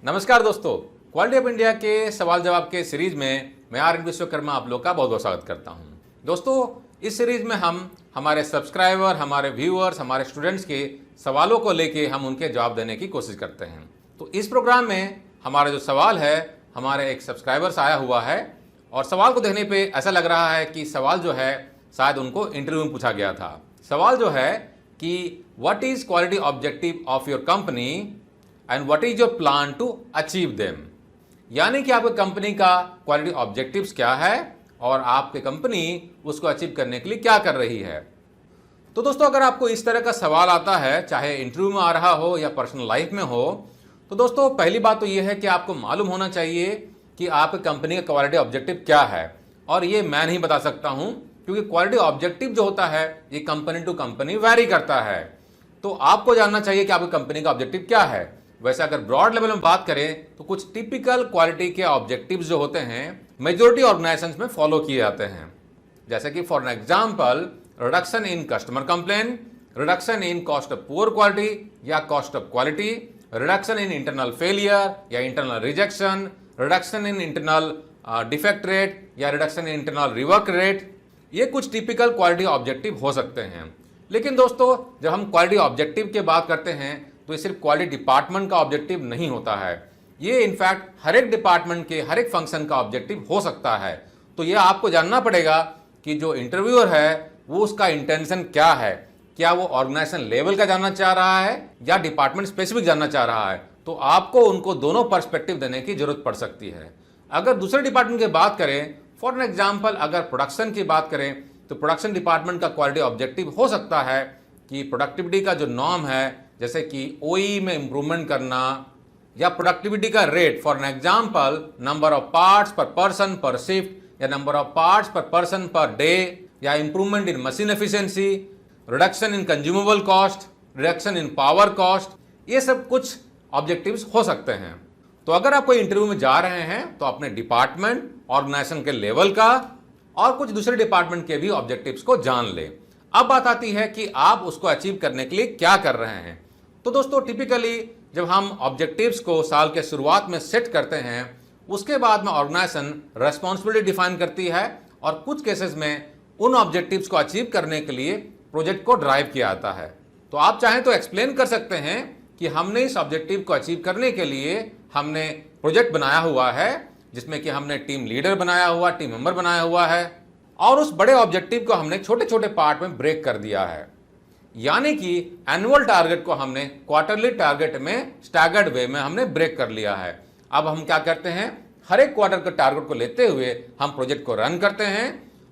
नमस्कार दोस्तों, quality of India के सवाल जवाब के सीरीज में मैं आर एन विश्वकर्मा आप लोग का बहुत बहुत स्वागत करता हूं। दोस्तों, इस सीरीज में हम हमारे सब्सक्राइबर, हमारे व्यूअर्स, हमारे स्टूडेंट्स के सवालों को लेके हम उनके जवाब देने की कोशिश करते हैं। तो इस प्रोग्राम में हमारा जो सवाल है, हमारे एक सब्सक्राइबर से आया हुआ है और सवाल को देखने पे ऐसा लग रहा है कि सवाल जो है शायद उनको इंटरव्यू में पूछा गया था। सवाल जो है कि what is quality objective of your company and what is your plan to achieve them, यानी कि आपकी कंपनी का क्वालिटी ऑब्जेक्टिव्स क्या है और आपकी कंपनी उसको अचीव करने के लिए क्या कर रही है। तो दोस्तों, अगर आपको इस तरह का सवाल आता है, चाहे इंटरव्यू में आ रहा हो या पर्सनल लाइफ में हो, तो दोस्तों पहली बात तो यह है कि आपको मालूम होना चाहिए कि आपकी कंपनी का क्वालिटी ऑब्जेक्टिव क्या है। और ये मैं नहीं बता सकता हूं, क्योंकि क्वालिटी ऑब्जेक्टिव जो होता है ये कंपनी टू कंपनी वैरी करता है। तो आपको जानना चाहिए कि आपकी कंपनी का ऑब्जेक्टिव क्या है। वैसे अगर ब्रॉड लेवल में बात करें तो कुछ टिपिकल क्वालिटी के ऑब्जेक्टिव्स जो होते हैं मेजॉरिटी ऑर्गेनाइजेशंस में फॉलो किए जाते हैं, जैसे कि for example reduction in customer complain, reduction in cost of poor quality या cost of quality, reduction in internal failure या internal rejection, reduction in internal defect rate या reduction in internal rework rate. ये कुछ typical quality objective हो सकते हैं। लेकिन दोस्तों, जब हम क्वालिटी ऑब्जेक्टिव की बात करते हैं तो ये सिर्फ क्वालिटी डिपार्टमेंट का ऑब्जेक्टिव नहीं होता है। ये इनफैक्ट हर एक डिपार्टमेंट के हर एक फंक्शन का ऑब्जेक्टिव हो सकता है। तो ये आपको जानना पड़ेगा कि जो इंटरव्यूअर है वो उसका इंटेंशन क्या है। क्या वो ऑर्गेनाइजेशन लेवल का जानना चाह रहा है या डिपार्टमेंट स्पेसिफिक जानना चाह रहा है। तो आपको उनको दोनों पर्सपेक्टिव देने की जरूरत पड़ सकती है। अगर दूसरे डिपार्टमेंट की बात करें, फॉर एग्जाम्पल अगर प्रोडक्शन की बात करें, तो प्रोडक्शन डिपार्टमेंट का क्वालिटी ऑब्जेक्टिव हो सकता है कि प्रोडक्टिविटी का जो नॉर्म है, जैसे कि ओई में इंप्रूवमेंट करना या प्रोडक्टिविटी का rate, for example number of parts पर पर्सन पर शिफ्ट या नंबर ऑफ पार्ट्स पर पर्सन पर डे या improvement in machine efficiency, reduction in consumable cost, reduction in power cost, ये सब कुछ ऑब्जेक्टिव्स हो सकते हैं। तो अगर आप कोई इंटरव्यू में जा रहे हैं तो अपने डिपार्टमेंट, ऑर्गेनाइजेशन के लेवल का और कुछ दूसरे डिपार्टमेंट के भी ऑब्जेक्टिव्स को जान ले। अब बात आती है कि आप उसको अचीव करने के लिए क्या कर रहे हैं। तो दोस्तों, टिपिकली जब हम ऑब्जेक्टिव्स को साल के शुरुआत में सेट करते हैं, उसके बाद में ऑर्गेनाइजेशन रेस्पॉन्सिबिलिटी डिफाइन करती है और कुछ केसेस में उन ऑब्जेक्टिव्स को अचीव करने के लिए प्रोजेक्ट को ड्राइव किया जाता है। तो आप चाहें तो एक्सप्लेन कर सकते हैं कि हमने इस ऑब्जेक्टिव को अचीव करने के लिए हमने प्रोजेक्ट बनाया हुआ है, जिसमें कि हमने टीम लीडर बनाया हुआ, टीम मेंबर बनाया हुआ है और उस बड़े ऑब्जेक्टिव को हमने छोटे छोटे पार्ट में ब्रेक कर दिया है। यानी कि एनुअल टारगेट को हमने क्वार्टरली टारगेट में स्टैगर्ड वे में हमने ब्रेक कर लिया है। अब हम क्या करते हैं, हर एक क्वार्टर के टारगेट को लेते हुए हम प्रोजेक्ट को रन करते हैं।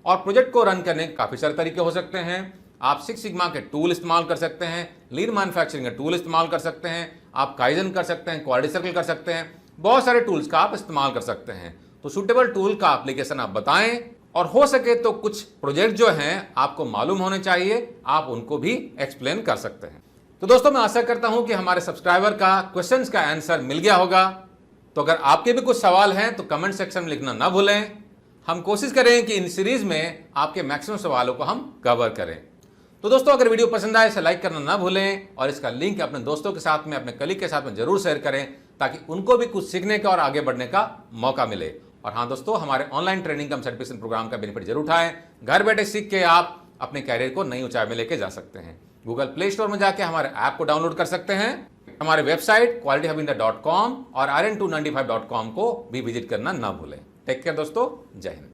और प्रोजेक्ट को रन करने के काफी सारे तरीके हो सकते हैं। आप सिक्स सिग्मा के टूल इस्तेमाल कर सकते हैं, लीन मैन्युफैक्चरिंग के टूल इस्तेमाल कर सकते हैं, आप काइजन कर सकते हैं, क्वालिटी सर्कल कर सकते हैं, बहुत सारे टूल्स का आप इस्तेमाल कर सकते हैं। तो सूटेबल टूल का एप्लीकेशन आप बताएं और हो सके तो कुछ प्रोजेक्ट जो हैं आपको मालूम होने चाहिए, आप उनको भी एक्सप्लेन कर सकते हैं। तो दोस्तों, मैं आशा करता हूं कि हमारे सब्सक्राइबर का क्वेश्चंस का आंसर मिल गया होगा। तो अगर आपके भी कुछ सवाल हैं तो कमेंट सेक्शन में लिखना ना भूलें। हम कोशिश करें कि इन सीरीज में आपके मैक्सिमम सवालों को हम कवर करें। तो दोस्तों, अगर वीडियो पसंद आए इसे लाइक करना ना भूलें और इसका लिंक अपने दोस्तों के साथ में, अपने कलीग के साथ में जरूर शेयर करें, ताकि उनको भी कुछ सीखने का और आगे बढ़ने का मौका मिले। और हाँ दोस्तों, हमारे ऑनलाइन ट्रेनिंग कम सर्टिफिकेशन प्रोग्राम का बेनिफिट जरूर उठाएं। घर बैठे सीख के आप अपने कैरियर को नई ऊंचाई में लेके जा सकते हैं। गूगल प्ले स्टोर में जाके हमारे ऐप को डाउनलोड कर सकते हैं। हमारे वेबसाइट qualityhubindia.com और rn295.com को भी विजिट करना ना भूलें। टेक केयर दोस्तों, जय हिंद।